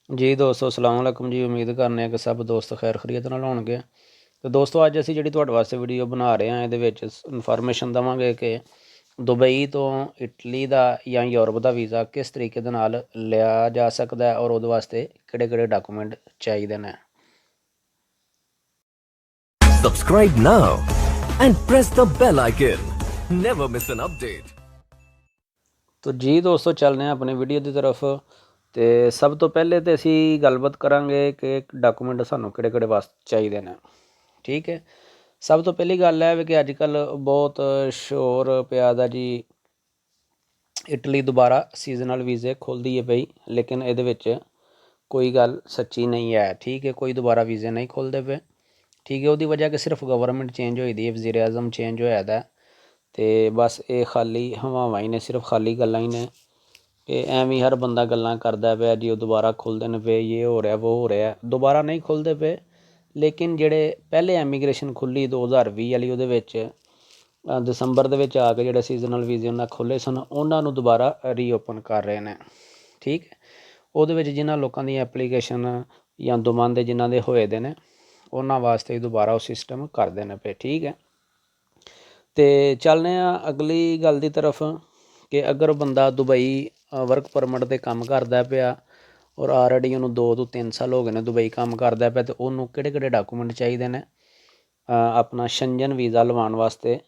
जी दोस्तों अस्सलाम वालेकुम जी। उम्मीद करने कि सब दोस्त खैर खरीत नाल होणगे। तो दोस्तों अज असीं जिहड़ी तुहाडे वास्ते वीडियो बना रहे हैं इहदे विच इन्फॉर्मेशन देवांगे कि दुबई तो इटली का या यूरोप का वीज़ा किस तरीके दे नाल लिया जा सकदा है और उहदे वास्ते किहड़े-किहड़े डॉकूमेंट चाहीदे ने। Subscribe now and press the bell icon. Never miss an update. तो जी दोस्तों चलने अपनी वीडियो की तरफ। तो सब तो पहले तो असी गलबात करांगे कि डॉकूमेंट सानू किहड़े-किहड़े वास्ते चाहीदे ने। ठीक है, सब तो पहली गल है कि अजकल बहुत शोर पिया दा जी इटली दोबारा सीजनल वीज़े खुलदी है पई, लेकिन इहदे विच कोई गल सच्ची नहीं है। ठीक है, कोई दोबारा वीज़े नहीं खुलदे पे। ठीक है, उसकी वजह कि सिर्फ गवर्नमेंट चेंज होई दी है, वज़ीर आज़म चेंज होया दा ते बस ये खाली हवावां ही ने, सिर्फ खाली गल्लां ही ने कि एवें हर बंदा गल्लां करदा पिया जी। दोबारा खुलदे ने पे, ये हो रहा वो हो रहा। दोबारा नहीं खुलदे पे, लेकिन जेह्ड़े पैह्ले एमीग्रेशन खुल्ली 2020 वाली उहदे विच दसंबर दे विच आ के जेह्ड़े सीजनल वीज़े उन्हें खुल्ले सन उन्हां नूं दोबारा रीओपन कर रहे ने। ठीक है, उहदे विच जिन्हां लोकां दी एप्लीकेशन या दुमांदे जिन्हां दे होए दे ने उन्हां वास्ते दोबारा वो सिस्टम करदे ने पे। ठीक है, तो चलने अगली गल की तरफ कि अगर बंदा दुबई वर्क परमिट ते काम करदा पिया और ऑलरेडी उन्होंने 2 ਤੋਂ 3 साल हो गए ने दुबई काम करदा पिया, तो उन्होंने किहड़े-किहड़े डॉकूमेंट चाहिए ने अपना शंजन वीज़ा लवाउण वास्ते।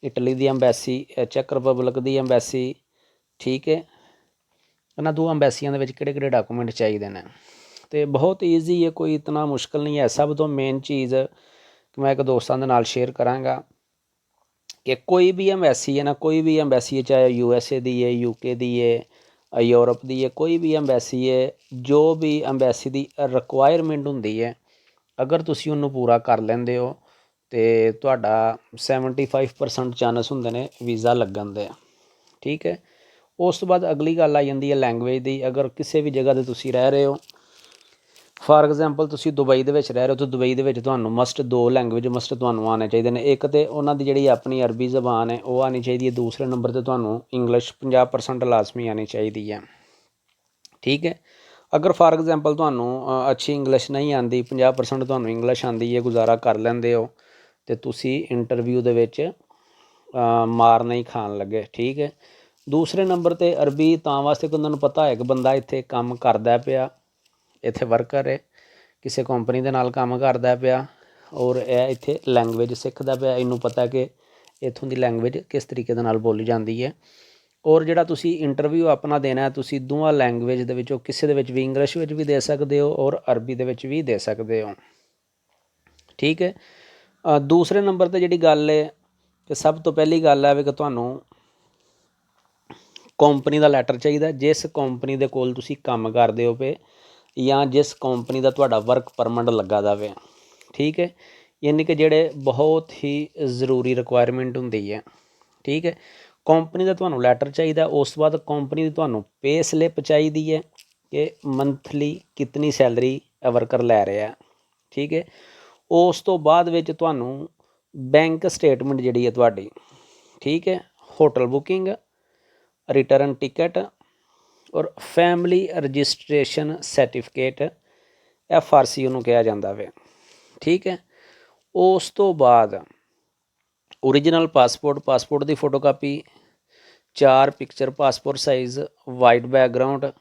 इटली की अंबैसी, चैक रिपब्लिक की अंबैसी, ठीक है, इन्हां दो अंबैसियां दे विच किहड़े-किहड़े डॉकूमेंट चाहिए ने। तो बहुत ईजी है, कोई इतना मुश्किल नहीं है। सब तो मेन चीज़ मैं एक दोस्तां दे नाल शेयर करांगा कि कोई भी अंबैसी है ना, कोई भी अंबैसी है, चाहे USA दी है, UK दी है, यूरोप दी है, कोई भी अंबैसी है, जो भी अंबैसी की रिक्वायरमेंट हुंदी है, अगर तुसीं उन्नूं पूरा कर लैंदे हो तो तुहाडा 75% चांस हुंदे ने वीज़ा लगन दे। ठीक है, उस तो बाद अगली गल आ जांदी है लैंगुएज की। अगर किसी भी जगह ते तुसीं रह रहे हो, फॉर एग्जाम्पल तुसीं दुबई दे विच रह रहे हो, तो दुबई दे विच तुहानूं मस्ट 2 लैंगुएज मस्ट तुहानूं आने चाहिए ने। एक तो उन्हां दी जिहड़ी अपनी अरबी जबान है वो आनी चाहिए है, दूसरे नंबर ते तुहानूं इंग्लिश 50% लाजमी आनी चाहिए है। ठीक है, अगर फॉर एग्जाम्पल तुहानूं अच्छी इंग्लिश नहीं आती, 50% तुहानूं इंग्लिश आती है, गुजारा कर लैंदे हो, तो तुसीं इंटरव्यू दे विच मार नहीं खान लगे। ठीक है, दूसरे नंबर ते अरबी तां वास्ते कि उन्हां नूं पता है कि बंदा इत्थे काम करदा पिया, इत्थे वर्कर है, किसी कंपनी दे नाल काम करदा पिया और यह इत्थे लैंगुएज सिੱਖਦਾ पिया। इनू पता कि इत्थों दी लैंगुएज किस तरीके दे नाल बोली जाती है। और जिहड़ा तुसीं इंटरव्यू अपना देना है, तुसीं दोवां लैंगुएज दे विचों किसी दे विच भी इंग्लिश विच भी दे सकदे हो और अरबी दे विच भी दे सकदे हो। ठीक है, दूसरे नंबर ते जिहड़ी गल है कि सब तो पहली गल है कि तुहानूं कंपनी का लैटर चाहिए, जिस कंपनी दे कोल तुसीं काम करदे हो पे या जिस कंपनी का तुहाडा वर्क परमिट लगा दा वे। ठीक है, यानी कि जिहड़े बहुत ही जरूरी रिक्वायरमेंट हुंदी है। ठीक है, कंपनी का तुहानूं लैटर चाहिए, उस तो बाद कंपनी की तुहानूं पे स्लिप चाहिए है कि मंथली कितनी सैलरी वर्कर लै रहा है। ठीक है, उस तो बाद विच तुहानूं बैंक स्टेटमेंट जिहड़ी है तुहाडी, ठीक है, होटल बुकिंग, रिटर्न टिकट और फैमिली रजिस्ट्रेशन सर्टिफिकेट FRC उन्होंने कहा जाता है। ठीक है, उस तो बाद ओरिजिनल पासपोर्ट की photocopy, 4 picture passport size white background.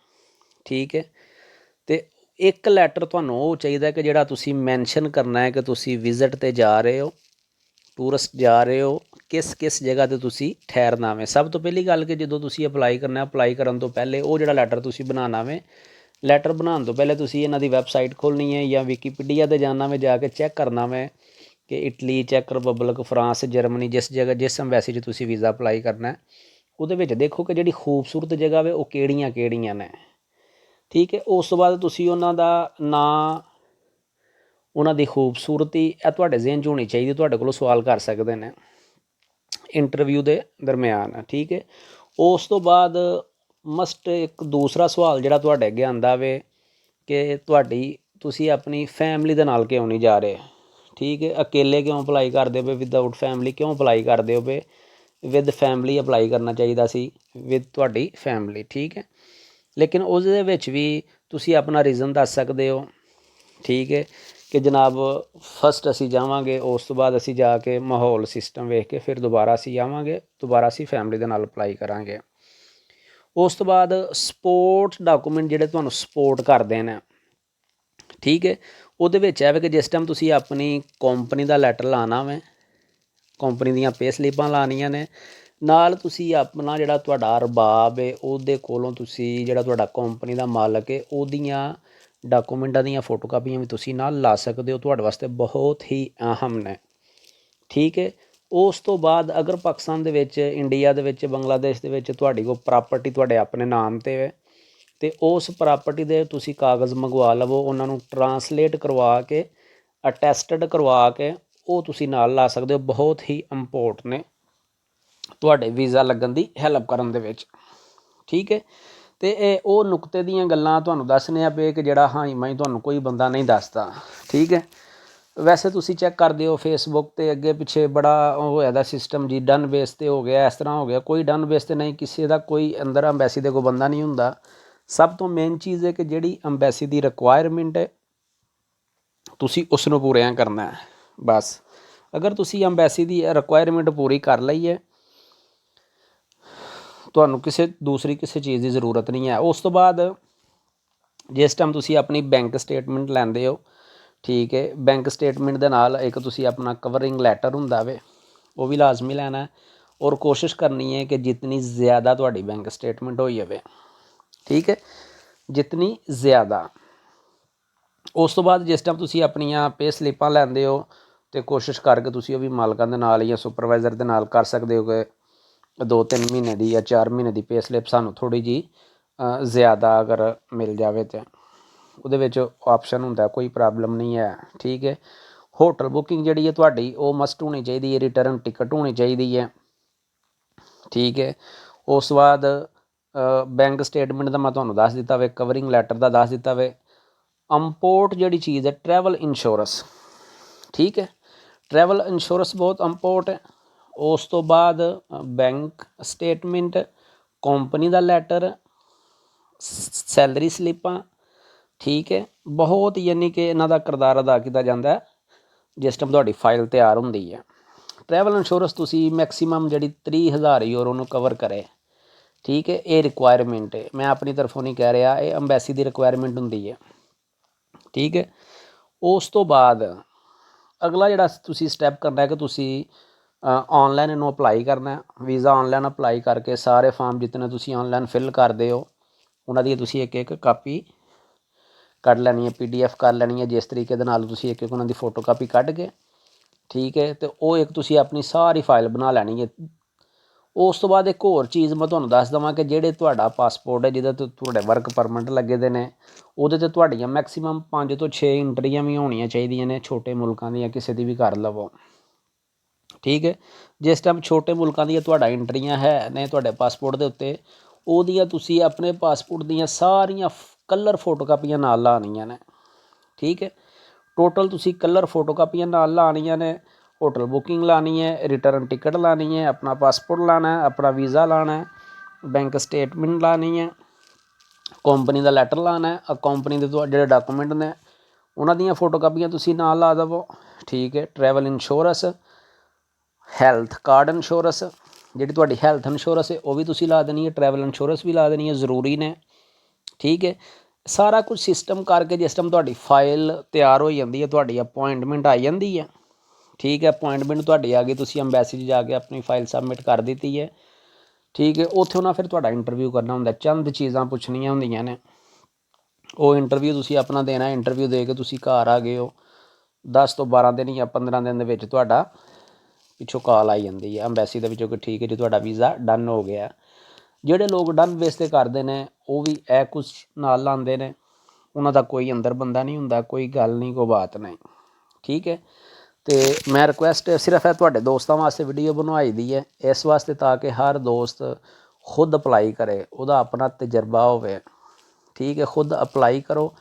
ठीक है, तो एक लैटर तुहानूं वो चाहिए कि जिहड़ा तुसीं मैंशन करना है कि तुसीं विजिट ते जा रहे हो, टूरिस्ट जा रहे हो, किस किस जगह ते तुसीं ठहरना वे। सब तो पहली गल कि जदों तुसीं अपलाई करना, अपलाई करन तो पहले वो जिहड़ा लैटर तुसीं बनाना वे, लैटर बनाने तो पहले तुसीं इन्हां दी वैबसाइट खोलनी है या विकीपीडिया ते जाना वे, जाके चैक करना वे कि इटली, चैक रिपब्लिक, फ्रांस, जर्मनी जिस जगह जिस अंबैसी च तुसीं वीज़ा अपलाई करना है, उहदे विच देखो कि जिहड़ी खूबसूरत जगह वे वो किहड़ियां ने। ठीक है, उस तो बाद तुसीं उन्हां दा नां, उन्हां दी खूबसूरती तुहाडे ज़हन च होनी चाहिए, तुहाडे कोलों सवाल कर सकदे ने इंटरव्यू के दरम्यान। ठीक है, उस तो बाद मस्ट एक दूसरा सवाल जिहड़ा तुहाडे अगे आंदा वे कि तुहाडी तुसीं अपनी फैमिली दे नाल क्यों नहीं जा रहे। ठीक है, अकेले क्यों अपलाई करदे पे, विदाउट फैमिली क्यों अपलाई करदे हो पे, विद फैमिली अपलाई करना चाहिए सी, विद तुहाडी फैमिली। ठीक है, ਲੇਕਿਨ ਉਹਦੇ ਵਿੱਚ ਵੀ ਤੁਸੀਂ ਆਪਣਾ ਰੀਜ਼ਨ ਦੱਸ ਸਕਦੇ ਹੋ, ਠੀਕ ਹੈ, ਕਿ ਜਨਾਬ ਫਸਟ ਅਸੀਂ ਜਾਵਾਂਗੇ, ਉਸ ਤੋਂ ਬਾਅਦ ਅਸੀਂ ਜਾ ਕੇ ਮਾਹੌਲ ਸਿਸਟਮ ਵੇਖ ਕੇ ਫਿਰ ਦੁਬਾਰਾ ਅਸੀਂ ਆਵਾਂਗੇ, ਦੁਬਾਰਾ ਅਸੀਂ ਫੈਮਿਲੀ ਦੇ ਨਾਲ ਅਪਲਾਈ ਕਰਾਂਗੇ। ਉਸ ਤੋਂ ਬਾਅਦ ਸਪੋਰਟ ਡਾਕੂਮੈਂਟ ਜਿਹੜੇ ਤੁਹਾਨੂੰ ਸਪੋਰਟ ਕਰਦੇ ਨੇ, ਠੀਕ ਹੈ, ਉਹਦੇ ਵਿੱਚ ਹੈ ਕਿ ਜਿਸ ਟਾਈਮ ਤੁਸੀਂ ਆਪਣੀ ਕੰਪਨੀ ਦਾ ਲੈਟਰ ਲਾਉਣਾ ਵੇ, ਕੰਪਨੀ ਦੀਆਂ ਪੇ ਸਲਿੱਪਾਂ ਲਾਉਣੀਆਂ ਨੇ, ਨਾਲ ਤੁਸੀਂ ਆਪਣਾ ਜਿਹੜਾ ਤੁਹਾਡਾ ਅਰਬਾਬ ਹੈ ਉਹਦੇ ਕੋਲੋਂ ਤੁਸੀਂ ਜਿਹੜਾ ਤੁਹਾਡਾ ਕੰਪਨੀ ਦਾ ਮਾਲਕ ਹੈ ਉਹਦੀਆਂ ਡਾਕੂਮੈਂਟਾਂ ਦੀਆਂ ਫੋਟੋ ਕਾਪੀਆਂ ਵੀ ਤੁਸੀਂ ਨਾਲ ਲਾ ਸਕਦੇ ਹੋ, ਤੁਹਾਡੇ ਵਾਸਤੇ ਬਹੁਤ ਹੀ ਅਹਿਮ ਨੇ, ਠੀਕ ਹੈ। ਉਸ ਤੋਂ ਬਾਅਦ ਅਗਰ ਪਾਕਿਸਤਾਨ ਦੇ ਵਿੱਚ, ਇੰਡੀਆ ਦੇ ਵਿੱਚ, ਬੰਗਲਾਦੇਸ਼ ਦੇ ਵਿੱਚ ਤੁਹਾਡੀ ਕੋਲ ਪ੍ਰਾਪਰਟੀ ਤੁਹਾਡੇ ਆਪਣੇ ਨਾਮ 'ਤੇ ਹੈ ਅਤੇ ਉਸ ਪ੍ਰਾਪਰਟੀ ਦੇ ਤੁਸੀਂ ਕਾਗਜ਼ ਮੰਗਵਾ ਲਵੋ, ਉਹਨਾਂ ਨੂੰ ਟਰਾਂਸਲੇਟ ਕਰਵਾ ਕੇ, ਅਟੈਸਟਡ ਕਰਵਾ ਕੇ ਉਹ ਤੁਸੀਂ ਨਾਲ ਲਾ ਸਕਦੇ ਹੋ, ਬਹੁਤ ਹੀ ਇੰਪੋਰਟੈਂਟ ਨੇ ਤੁਹਾਡੇ ਵੀਜ਼ਾ ਲੱਗਣ ਦੀ ਹੈਲਪ ਕਰਨ ਦੇ ਵਿੱਚ, ਠੀਕ ਹੈ। ਅਤੇ ਇਹ ਉਹ ਨੁਕਤੇ ਦੀਆਂ ਗੱਲਾਂ ਤੁਹਾਨੂੰ ਦੱਸਣੇ ਆ ਪਏ ਕਿ ਜਿਹੜਾ ਹਾਂ ਮੈਂ ਤੁਹਾਨੂੰ ਕੋਈ ਬੰਦਾ ਨਹੀਂ ਦੱਸਦਾ, ਠੀਕ ਹੈ। ਵੈਸੇ ਤੁਸੀਂ ਚੈੱਕ ਕਰਦੇ ਹੋ ਫੇਸਬੁੱਕ 'ਤੇ ਅੱਗੇ ਪਿੱਛੇ ਬੜਾ ਉਹ ਹੋਇਆ ਦਾ ਸਿਸਟਮ ਜੀ, ਡਨ ਬੇਸ 'ਤੇ ਹੋ ਗਿਆ, ਇਸ ਤਰ੍ਹਾਂ ਹੋ ਗਿਆ, ਕੋਈ ਡਨ ਬੇਸ 'ਤੇ ਨਹੀਂ, ਕਿਸੇ ਦਾ ਕੋਈ ਅੰਦਰ ਅੰਬੈਸੀ ਦੇ ਕੋਈ ਬੰਦਾ ਨਹੀਂ ਹੁੰਦਾ। ਸਭ ਤੋਂ ਮੇਨ ਚੀਜ਼ ਹੈ ਕਿ ਜਿਹੜੀ ਅੰਬੈਸੀ ਦੀ ਰਿਕੁਆਇਰਮੈਂਟ ਹੈ ਤੁਸੀਂ ਉਸ ਨੂੰ ਪੂਰਿਆਂ ਕਰਨਾ ਹੈ ਬਸ। ਅਗਰ ਤੁਸੀਂ ਅੰਬੈਸੀ ਦੀ ਰਿਕੁਆਇਰਮੈਂਟ ਪੂਰੀ ਕਰ ਲਈ ਹੈ, ਤੁਹਾਨੂੰ ਕਿਸੇ ਚੀਜ਼ ਦੀ ਜ਼ਰੂਰਤ ਨਹੀਂ ਹੈ। ਉਸ ਤੋਂ ਬਾਅਦ ਜਿਸ ਟਾਈਮ ਤੁਸੀਂ ਆਪਣੀ ਬੈਂਕ ਸਟੇਟਮੈਂਟ ਲੈਂਦੇ ਹੋ, ਠੀਕ ਹੈ, ਬੈਂਕ ਸਟੇਟਮੈਂਟ ਦੇ ਨਾਲ ਇੱਕ ਤੁਸੀਂ ਆਪਣਾ ਕਵਰਿੰਗ ਲੈਟਰ ਹੁੰਦਾ ਵੇ, ਉਹ ਵੀ ਲਾਜ਼ਮੀ ਲੈਣਾ, ਔਰ ਕੋਸ਼ਿਸ਼ ਕਰਨੀ ਹੈ ਕਿ ਜਿਤਨੀ ਜ਼ਿਆਦਾ ਤੁਹਾਡੀ ਬੈਂਕ ਸਟੇਟਮੈਂਟ ਹੋਈ ਜਾਵੇ, ਠੀਕ ਹੈ, ਜਿਤਨੀ ਜ਼ਿਆਦਾ। ਉਸ ਤੋਂ ਬਾਅਦ ਜਿਸ ਟਾਈਮ ਤੁਸੀਂ ਆਪਣੀਆਂ ਪੇ ਸਲਿੱਪਾਂ ਲੈਂਦੇ ਹੋ ਅਤੇ ਕੋਸ਼ਿਸ਼ ਕਰਕੇ ਤੁਸੀਂ ਉਹ ਵੀ ਮਾਲਕਾਂ ਦੇ ਨਾਲ ਜਾਂ ਸੁਪਰਵਾਈਜ਼ਰ ਦੇ ਨਾਲ ਕਰ ਸਕਦੇ ਹੋ ਕਿ 2-3 ਮਹੀਨੇ ਦੀ ਜਾਂ 4 ਮਹੀਨੇ ਦੀ ਪੇ ਸਲਿੱਪ ਸਾਨੂੰ ਥੋੜ੍ਹੀ ਜਿਹੀ ਜ਼ਿਆਦਾ ਅਗਰ ਮਿਲ ਜਾਵੇ ਤਾਂ ਉਹਦੇ ਵਿੱਚ ਆਪਸ਼ਨ ਹੁੰਦਾ, ਕੋਈ ਪ੍ਰੋਬਲਮ ਨਹੀਂ ਹੈ, ਠੀਕ ਹੈ। ਹੋਟਲ ਬੁਕਿੰਗ ਜਿਹੜੀ ਹੈ ਤੁਹਾਡੀ ਉਹ ਮਸਟ ਹੋਣੀ ਚਾਹੀਦੀ ਹੈ, ਰਿਟਰਨ ਟਿਕਟ ਹੋਣੀ ਚਾਹੀਦੀ ਹੈ, ਠੀਕ ਹੈ। ਉਸ ਤੋਂ ਬਾਅਦ ਬੈਂਕ ਸਟੇਟਮੈਂਟ ਦਾ ਮੈਂ ਤੁਹਾਨੂੰ ਦੱਸ ਦਿੱਤਾ ਵੇ, ਕਵਰਿੰਗ ਲੈਟਰ ਦਾ ਦੱਸ ਦਿੱਤਾ ਵੇ। ਇੰਪੋਰਟ ਜਿਹੜੀ ਚੀਜ਼ ਹੈ ਟਰੈਵਲ ਇੰਸ਼ੋਰੈਂਸ, ਠੀਕ ਹੈ, ਟਰੈਵਲ ਇੰਸ਼ੋਰੈਂਸ ਬਹੁਤ ਇੰਪੋਰਟ ਹੈ। ਉਸ ਤੋਂ ਬਾਅਦ ਬੈਂਕ ਸਟੇਟਮੈਂਟ, ਕੰਪਨੀ ਦਾ ਲੈਟਰ, ਸੈਲਰੀ ਸਲਿੱਪਾਂ, ਠੀਕ ਹੈ, ਬਹੁਤ ਯਾਨੀ ਕਿ ਇਹਨਾਂ ਦਾ ਕਿਰਦਾਰ ਅਦਾ ਕੀਤਾ ਜਾਂਦਾ ਜਿਸ ਟਾਈਮ ਤੁਹਾਡੀ ਫਾਈਲ ਤਿਆਰ ਹੁੰਦੀ ਹੈ। ਟਰੈਵਲ ਇੰਸ਼ੋਰੈਂਸ ਤੁਸੀਂ ਮੈਕਸੀਮਮ ਜਿਹੜੀ 30,000 ਯੂਰੋ ਨੂੰ ਕਵਰ ਕਰੇ, ਠੀਕ ਹੈ, ਇਹ ਰਿਕੁਆਇਰਮੈਂਟ ਹੈ, ਮੈਂ ਆਪਣੀ ਤਰਫੋਂ ਨਹੀਂ ਕਹਿ ਰਿਹਾ, ਇਹ ਅੰਬੈਸੀ ਦੀ ਰਿਕੁਆਇਰਮੈਂਟ ਹੁੰਦੀ ਹੈ, ਠੀਕ ਹੈ। ਉਸ ਤੋਂ ਬਾਅਦ ਅਗਲਾ ਜਿਹੜਾ ਤੁਸੀਂ ਸਟੈਪ ਕਰਨਾ ਹੈ ਕਿ ਤੁਸੀਂ ਔਨਲਾਈਨ ਇਹਨੂੰ ਅਪਲਾਈ ਕਰਨਾ, ਵੀਜ਼ਾ ਔਨਲਾਈਨ ਅਪਲਾਈ ਕਰਕੇ ਸਾਰੇ ਫਾਰਮ ਜਿਤਨੇ ਤੁਸੀਂ ਔਨਲਾਈਨ ਫਿਲ ਕਰਦੇ ਹੋ ਉਹਨਾਂ ਦੀ ਤੁਸੀਂ ਇੱਕ ਕਾਪੀ ਕੱਢ ਲੈਣੀ ਹੈ, PDF ਕਰ ਲੈਣੀ ਹੈ, ਜਿਸ ਤਰੀਕੇ ਦੇ ਨਾਲ ਤੁਸੀਂ ਇੱਕ ਉਹਨਾਂ ਦੀ ਫੋਟੋ ਕਾਪੀ ਕੱਢ ਕੇ, ਠੀਕ ਹੈ, ਅਤੇ ਉਹ ਇੱਕ ਤੁਸੀਂ ਆਪਣੀ ਸਾਰੀ ਫਾਈਲ ਬਣਾ ਲੈਣੀ ਹੈ। ਉਸ ਤੋਂ ਬਾਅਦ ਇੱਕ ਹੋਰ ਚੀਜ਼ ਮੈਂ ਤੁਹਾਨੂੰ ਦੱਸ ਦੇਵਾਂ ਕਿ ਜਿਹੜੇ ਤੁਹਾਡਾ ਪਾਸਪੋਰਟ ਹੈ ਜਿਹਦੇ 'ਤੇ ਤੁਹਾਡੇ ਵਰਕ ਪਰਮਿਟ ਲੱਗੇ ਦੇ ਨੇ, ਉਹਦੇ 'ਤੇ ਤੁਹਾਡੀਆਂ ਮੈਕਸੀਮਮ 5 ਤੋਂ 6 ਐਂਟਰੀਆਂ ਵੀ ਹੋਣੀਆਂ ਚਾਹੀਦੀਆਂ ਨੇ, ਛੋਟੇ ਮੁਲਕਾਂ ਦੀਆਂ ਕਿਸੇ ਦੀ ਵੀ ਕਰ ਲਵੋ, ਠੀਕ ਹੈ। ਜਿਸ ਟਾਈਮ ਛੋਟੇ ਮੁਲਕਾਂ ਦੀਆਂ ਤੁਹਾਡਾ ਐਂਟਰੀਆਂ ਹੈ ਨੇ ਤੁਹਾਡੇ ਪਾਸਪੋਰਟ ਦੇ ਉੱਤੇ, ਉਹਦੀਆਂ ਤੁਸੀਂ ਆਪਣੇ ਪਾਸਪੋਰਟ ਦੀਆਂ ਸਾਰੀਆਂ ਕਲਰ ਫੋਟੋ ਕਾਪੀਆਂ ਨਾਲ ਲਾਉਣੀਆਂ ਨੇ, ਠੀਕ ਹੈ। ਟੋਟਲ ਤੁਸੀਂ ਕਲਰ ਫੋਟੋ ਕਾਪੀਆਂ ਨਾਲ ਲਾਉਣੀਆਂ ਨੇ, ਹੋਟਲ ਬੁਕਿੰਗ ਲਾਉਣੀ ਹੈ, ਰਿਟਰਨ ਟਿਕਟ ਲਾਉਣੀ ਹੈ, ਆਪਣਾ ਪਾਸਪੋਰਟ ਲਾਉਣਾ, ਆਪਣਾ ਵੀਜ਼ਾ ਲਾਉਣਾ, ਬੈਂਕ ਸਟੇਟਮੈਂਟ ਲਾਉਣੀ ਹੈ, ਕੰਪਨੀ ਦਾ ਲੈਟਰ ਲਾਉਣਾ, ਕੰਪਨੀ ਦੇ ਜਿਹੜੇ ਡਾਕੂਮੈਂਟ ਨੇ ਉਹਨਾਂ ਦੀਆਂ ਫੋਟੋ ਕਾਪੀਆਂ ਤੁਸੀਂ ਨਾਲ ਲਾ ਦੇਵੋ, ਠੀਕ ਹੈ। Travel insurance, health card insurance, ਜਿਹੜੀ ਤੁਹਾਡੀ ਹੈਲਥ ਇੰਸ਼ੋਰੈਂਸ ਹੈ ਉਹ ਵੀ ਤੁਸੀਂ ਲਾ ਦੇਣੀ ਹੈ, ਟਰੈਵਲ ਇੰਸ਼ੋਰੈਂਸ ਵੀ ਲਾ ਦੇਣੀ ਹੈ, ਜ਼ਰੂਰੀ ਨੇ, ਠੀਕ ਹੈ। ਸਾਰਾ ਕੁਝ ਸਿਸਟਮ ਕਰਕੇ ਜਿਸ ਟਾਈਮ ਤੁਹਾਡੀ ਫਾਈਲ ਤਿਆਰ ਹੋ ਜਾਂਦੀ ਹੈ, ਤੁਹਾਡੀ ਅਪੁਆਇੰਟਮੈਂਟ ਆ ਜਾਂਦੀ ਹੈ, ਠੀਕ ਹੈ, ਅਪੁਆਇੰਟਮੈਂਟ ਤੁਹਾਡੀ ਆ ਗਈ, ਤੁਸੀਂ ਅੰਬੈਸੀ 'ਚ ਜਾ ਕੇ ਆਪਣੀ ਫਾਈਲ ਸਬਮਿਟ ਕਰ ਦਿੱਤੀ ਹੈ, ਠੀਕ ਹੈ। ਉੱਥੇ ਉਹਨਾਂ ਫਿਰ ਤੁਹਾਡਾ ਇੰਟਰਵਿਊ ਕਰਨਾ ਹੁੰਦਾ, ਚੰਦ ਚੀਜ਼ਾਂ ਪੁੱਛਣੀਆਂ ਹੁੰਦੀਆਂ ਨੇ, ਉਹ ਇੰਟਰਵਿਊ ਤੁਸੀਂ ਆਪਣਾ ਦੇਣਾ, ਇੰਟਰਵਿਊ ਦੇ ਕੇ ਤੁਸੀਂ ਘਰ ਆ ਗਏ ਹੋ, 10 ਤੋਂ 12 ਦਿਨ ਜਾਂ 15 ਦਿਨ ਦੇ ਵਿੱਚ ਤੁਹਾਡਾ ਪਿੱਛੋਂ ਕਾਲ ਆਈ ਜਾਂਦੀ ਹੈ ਅੰਬੈਸੀ ਦੇ ਵਿੱਚੋਂ ਕਿ ਠੀਕ ਹੈ ਜੀ ਤੁਹਾਡਾ ਵੀਜ਼ਾ ਡਨ ਹੋ ਗਿਆ। ਜਿਹੜੇ ਲੋਕ ਡਨ ਬੇਸ 'ਤੇ ਕਰਦੇ ਨੇ ਉਹ ਵੀ ਇਹ ਕੁਛ ਨਾਲ ਲਾਉਂਦੇ ਨੇ, ਉਹਨਾਂ ਦਾ ਕੋਈ ਅੰਦਰ ਬੰਦਾ ਨਹੀਂ ਹੁੰਦਾ, ਕੋਈ ਗੱਲ ਨਹੀਂ, ਕੋਈ ਬਾਤ ਨਹੀਂ, ਠੀਕ ਹੈ। ਅਤੇ ਮੈਂ ਰਿਕੁਐਸਟ ਸਿਰਫ ਇਹ ਤੁਹਾਡੇ ਦੋਸਤਾਂ ਵਾਸਤੇ ਵੀਡੀਓ ਬਣਵਾਈ ਦੀ ਹੈ, ਇਸ ਵਾਸਤੇ ਤਾਂ ਕਿ ਹਰ ਦੋਸਤ ਖੁਦ ਅਪਲਾਈ ਕਰੇ, ਉਹਦਾ ਆਪਣਾ ਤਜਰਬਾ ਹੋਵੇ, ਠੀਕ ਹੈ। ਖੁਦ ਅਪਲਾਈ ਕਰੋ,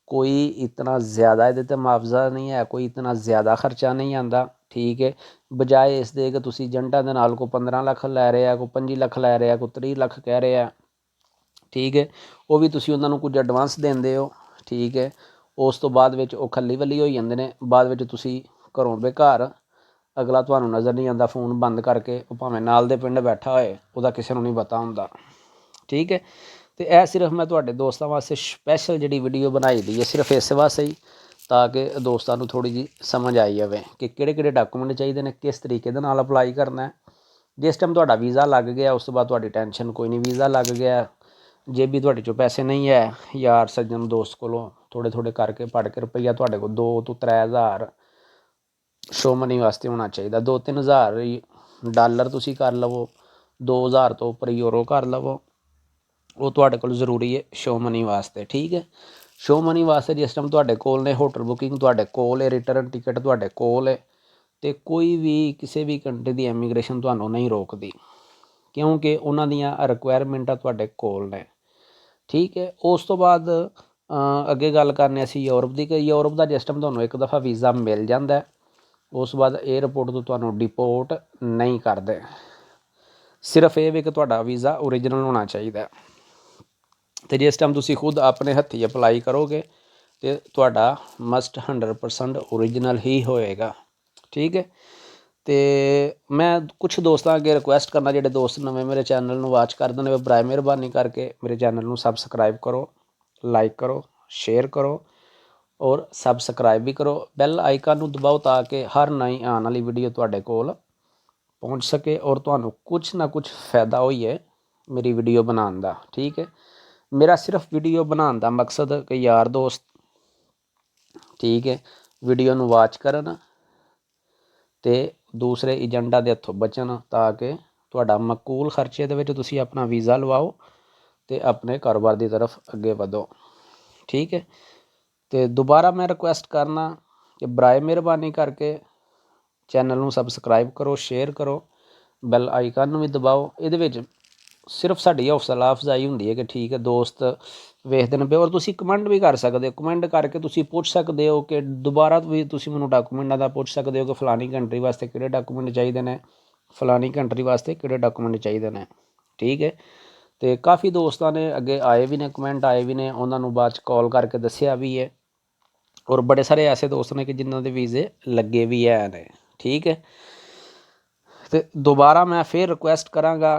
ਕੋਈ ਇਤਨਾ ਜ਼ਿਆਦਾ ਇਹਦੇ 'ਤੇ ਮੁਆਵਜ਼ਾ ਨਹੀਂ ਹੈ, ਕੋਈ ਇਤਨਾ ਜ਼ਿਆਦਾ ਖਰਚਾ ਨਹੀਂ ਆਉਂਦਾ, ਠੀਕ ਹੈ। ਬਜਾਏ ਇਸ ਦੇ ਕਿ ਤੁਸੀਂ ਏਜੰਟਾਂ ਦੇ ਨਾਲ ਕੋਈ 15 ਲੱਖ ਲੈ ਰਿਹਾ, ਕੋਈ 25 ਲੱਖ ਲੈ ਰਿਹਾ, ਕੋਈ 30 ਲੱਖ ਕਹਿ ਰਿਹਾ, ਠੀਕ ਹੈ। ਉਹ ਵੀ ਤੁਸੀਂ ਉਹਨਾਂ ਨੂੰ ਕੁਝ ਐਡਵਾਂਸ ਦਿੰਦੇ ਹੋ, ਠੀਕ ਹੈ। ਉਸ ਤੋਂ ਬਾਅਦ ਵਿੱਚ ਉਹ ਖੱਲੀ ਵੱਲੀ ਹੋ ਜਾਂਦੇ ਨੇ, ਬਾਅਦ ਵਿੱਚ ਤੁਸੀਂ ਘਰੋਂ ਬੇਘਰ, ਅਗਲਾ ਤੁਹਾਨੂੰ ਨਜ਼ਰ ਨਹੀਂ ਆਉਂਦਾ, ਫੋਨ ਬੰਦ ਕਰਕੇ, ਉਹ ਭਾਵੇਂ ਨਾਲ ਦੇ ਪਿੰਡ ਬੈਠਾ ਹੋਏ, ਉਹਦਾ ਕਿਸੇ ਨੂੰ ਨਹੀਂ ਪਤਾ ਹੁੰਦਾ, ਠੀਕ ਹੈ। ਅਤੇ ਇਹ ਸਿਰਫ ਮੈਂ ਤੁਹਾਡੇ ਦੋਸਤਾਂ ਵਾਸਤੇ ਸਪੈਸ਼ਲ ਜਿਹੜੀ ਵੀਡੀਓ ਬਣਾਈ ਦੀ ਹੈ, ਸਿਰਫ ਇਸ ਵਾਸਤੇ ਹੀ, ਤਾਂ ਕਿ ਦੋਸਤਾਂ ਨੂੰ ਥੋੜ੍ਹੀ ਜਿਹੀ ਸਮਝ ਆਈ ਜਾਵੇ ਕਿ ਕਿਹੜੇ ਕਿਹੜੇ ਡਾਕੂਮੈਂਟ ਚਾਹੀਦੇ ਨੇ, ਕਿਸ ਤਰੀਕੇ ਦੇ ਨਾਲ ਅਪਲਾਈ ਕਰਨਾ। ਜਿਸ ਟਾਈਮ ਤੁਹਾਡਾ ਵੀਜ਼ਾ ਲੱਗ ਗਿਆ ਉਸ ਤੋਂ ਬਾਅਦ ਤੁਹਾਡੀ ਟੈਨਸ਼ਨ ਕੋਈ ਨਹੀਂ, ਵੀਜ਼ਾ ਲੱਗ ਗਿਆ, ਜੇਬੀ ਤੁਹਾਡੇ 'ਚੋਂ ਪੈਸੇ ਨਹੀਂ ਹੈ, ਯਾਰ ਸੱਜਣ ਦੋਸਤ ਕੋਲੋਂ ਥੋੜ੍ਹੇ ਥੋੜ੍ਹੇ ਕਰਕੇ ਪੜ ਕੇ ਰੁਪਈਆ ਤੁਹਾਡੇ ਕੋਲ 2 ਤੋਂ 3 ਹਜ਼ਾਰ ਸ਼ੋ ਮਨੀ ਵਾਸਤੇ ਹੋਣਾ ਚਾਹੀਦਾ। 2-3 ਹਜ਼ਾਰ ਡਾਲਰ ਤੁਸੀਂ ਕਰ ਲਵੋ, 2,000 ਤੋਂ ਉੱਪਰ ਯੂਰੋ ਕਰ ਲਵੋ, ਉਹ ਤੁਹਾਡੇ ਕੋਲ ਜ਼ਰੂਰੀ ਹੈ ਸ਼ੋ ਮਨੀ ਵਾਸਤੇ, ਠੀਕ ਹੈ। ਸ਼ੋ ਮਨੀ ਵਾਸਤੇ ਜਿਸ ਟਾਈਮ ਤੁਹਾਡੇ ਕੋਲ ਨੇ, ਹੋਟਲ ਬੁਕਿੰਗ ਤੁਹਾਡੇ ਕੋਲ ਹੈ, ਰਿਟਰਨ ਟਿਕਟ ਤੁਹਾਡੇ ਕੋਲ ਹੈ, ਅਤੇ ਕੋਈ ਵੀ ਕਿਸੇ ਵੀ ਕੰਟਰੀ ਦੀ ਇਮੀਗ੍ਰੇਸ਼ਨ ਤੁਹਾਨੂੰ ਨਹੀਂ ਰੋਕਦੀ, ਕਿਉਂਕਿ ਉਹਨਾਂ ਦੀਆਂ ਰਿਕੁਆਇਰਮੈਂਟਾਂ ਤੁਹਾਡੇ ਕੋਲ ਨੇ, ਠੀਕ ਹੈ। ਉਸ ਤੋਂ ਬਾਅਦ ਅੱਗੇ ਗੱਲ ਕਰਨੀ ਅਸੀਂ ਯੂਰਪ ਦੀ, ਕਿ ਯੂਰਪ ਦਾ ਜਿਸ ਟਾਈਮ ਤੁਹਾਨੂੰ ਇੱਕ ਦਫਾ ਵੀਜ਼ਾ ਮਿਲ ਜਾਂਦਾ, ਉਸ ਤੋਂ ਬਾਅਦ ਏਅਰਪੋਰਟ ਤੋਂ ਤੁਹਾਨੂੰ ਡਿਪੋਰਟ ਨਹੀਂ ਕਰਦੇ। ਸਿਰਫ ਇਹ ਵੀ ਕਿ ਤੁਹਾਡਾ ਵੀਜ਼ਾ ਓਰੀਜਨਲ ਹੋਣਾ ਚਾਹੀਦਾ, ਅਤੇ ਜਿਸ ਟਾਈਮ ਤੁਸੀਂ ਖੁਦ ਆਪਣੇ ਹੱਥੀਂ ਅਪਲਾਈ ਕਰੋਗੇ ਤਾਂ ਤੁਹਾਡਾ ਮਸਟ 100% ਓਰੀਜਨਲ ਹੀ ਹੋਏਗਾ, ਠੀਕ ਹੈ। ਅਤੇ ਮੈਂ ਕੁਛ ਦੋਸਤਾਂ ਅੱਗੇ ਰਿਕੁਐਸਟ ਕਰਨਾ, ਜਿਹੜੇ ਦੋਸਤ ਨਵੇਂ ਮੇਰੇ ਚੈਨਲ ਨੂੰ ਵਾਚ ਕਰਦੇ ਨੇ, ਬਰਾਏ ਮਿਹਰਬਾਨੀ ਕਰਕੇ ਮੇਰੇ ਚੈਨਲ ਨੂੰ ਸਬਸਕ੍ਰਾਈਬ ਕਰੋ, ਲਾਈਕ ਕਰੋ, ਸ਼ੇਅਰ ਕਰੋ, ਔਰ ਸਬਸਕ੍ਰਾਈਬ ਵੀ ਕਰੋ, ਬੈਲ ਆਈਕਨ ਨੂੰ ਦਬਾਓ ਤਾਂ ਕਿ ਹਰ ਨਵੀਂ ਆਉਣ ਵਾਲੀ ਵੀਡੀਓ ਤੁਹਾਡੇ ਕੋਲ ਪਹੁੰਚ ਸਕੇ, ਔਰ ਤੁਹਾਨੂੰ ਕੁਛ ਨਾ ਕੁਛ ਫਾਇਦਾ ਹੋਈਏ ਮੇਰੀ ਵੀਡੀਓ ਬਣਾਉਣ ਦਾ, ਠੀਕ ਹੈ। ਮੇਰਾ ਸਿਰਫ ਵੀਡੀਓ ਬਣਾਉਣ ਦਾ ਮਕਸਦ ਕਿ ਯਾਰ ਦੋਸਤ, ਠੀਕ ਹੈ, ਵੀਡੀਓ ਨੂੰ ਵਾਚ ਕਰਨ ਅਤੇ ਦੂਸਰੇ ਏਜੰਟਾਂ ਦੇ ਹੱਥੋਂ ਬਚਣ, ਤਾਂ ਕਿ ਤੁਹਾਡਾ ਮਾਕੂਲ ਖਰਚੇ ਦੇ ਵਿੱਚ ਤੁਸੀਂ ਆਪਣਾ ਵੀਜ਼ਾ ਲਵਾਓ ਅਤੇ ਆਪਣੇ ਕਾਰੋਬਾਰ ਦੀ ਤਰਫ ਅੱਗੇ ਵਧੋ, ਠੀਕ ਹੈ। ਅਤੇ ਦੁਬਾਰਾ ਮੈਂ ਰਿਕੁਐਸਟ ਕਰਨਾ ਕਿ ਬਰਾਏ ਮਿਹਰਬਾਨੀ ਕਰਕੇ ਚੈਨਲ ਨੂੰ ਸਬਸਕ੍ਰਾਈਬ ਕਰੋ, ਸ਼ੇਅਰ ਕਰੋ, ਬੈਲ ਆਈਕਨ ਨੂੰ ਵੀ ਦਬਾਓ। ਇਹਦੇ ਵਿੱਚ ਸਿਰਫ ਸਾਡੀ ਹੌਸਲਾ ਅਫਜ਼ਾਈ ਹੁੰਦੀ ਹੈ ਕਿ ਠੀਕ ਹੈ ਦੋਸਤ ਵੇਖਦੇ ਨੇ ਪਏ, ਔਰ ਤੁਸੀਂ ਕਮੈਂਟ ਵੀ ਕਰ ਸਕਦੇ ਹੋ, ਕਮੈਂਟ ਕਰਕੇ ਤੁਸੀਂ ਪੁੱਛ ਸਕਦੇ ਹੋ ਕਿ ਦੁਬਾਰਾ ਵੀ ਤੁਸੀਂ ਮੈਨੂੰ ਡਾਕੂਮੈਂਟਾਂ ਦਾ ਪੁੱਛ ਸਕਦੇ ਹੋ ਕਿ ਫਲਾਣੀ ਕੰਟਰੀ ਵਾਸਤੇ ਕਿਹੜੇ ਡਾਕੂਮੈਂਟ ਚਾਹੀਦੇ ਨੇ, ਫਲਾਣੀ ਕੰਟਰੀ ਵਾਸਤੇ ਕਿਹੜੇ ਡਾਕੂਮੈਂਟ ਚਾਹੀਦੇ ਨੇ, ਠੀਕ ਹੈ। ਅਤੇ ਕਾਫੀ ਦੋਸਤਾਂ ਨੇ ਅੱਗੇ ਆਏ ਵੀ ਨੇ, ਕਮੈਂਟ ਆਏ ਵੀ ਨੇ, ਉਹਨਾਂ ਨੂੰ ਬਾਅਦ 'ਚ ਕਾਲ ਕਰਕੇ ਦੱਸਿਆ ਵੀ ਹੈ, ਔਰ ਬੜੇ ਸਾਰੇ ਐਸੇ ਦੋਸਤ ਨੇ ਕਿ ਜਿਨ੍ਹਾਂ ਦੇ ਵੀਜ਼ੇ ਲੱਗੇ ਵੀ ਹੈ ਨੇ, ਠੀਕ ਹੈ। ਅਤੇ ਦੁਬਾਰਾ ਮੈਂ ਫਿਰ ਰਿਕੁਐਸਟ ਕਰਾਂਗਾ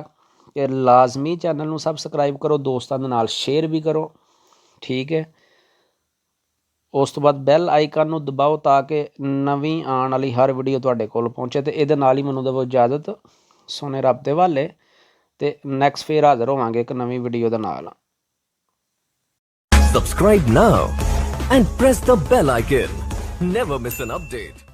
ਕਿ ਲਾਜ਼ਮੀ ਚੈਨਲ ਨੂੰ ਸਬਸਕ੍ਰਾਈਬ ਕਰੋ, ਦੋਸਤਾਂ ਦੇ ਨਾਲ ਸ਼ੇਅਰ ਵੀ ਕਰੋ, ਠੀਕ ਹੈ। ਉਸ ਤੋਂ ਬਾਅਦ ਬੈਲ ਆਈਕਨ ਨੂੰ ਦਬਾਓ ਤਾਂ ਕਿ ਨਵੀਂ ਆਉਣ ਵਾਲੀ ਹਰ ਵੀਡੀਓ ਤੁਹਾਡੇ ਕੋਲ ਪਹੁੰਚੇ। ਅਤੇ ਇਹਦੇ ਨਾਲ ਹੀ ਮੈਨੂੰ ਦੇਵੋ ਇਜਾਜ਼ਤ, ਸੋਨੇ ਰੱਬ ਦੇ ਹਵਾਲੇ, ਅਤੇ ਨੈਕਸਟ ਫਿਰ ਹਾਜ਼ਰ ਹੋਵਾਂਗੇ ਇੱਕ ਨਵੀਂ ਵੀਡੀਓ ਦੇ ਨਾਲ। Subscribe now and press the bell icon. Never miss an update.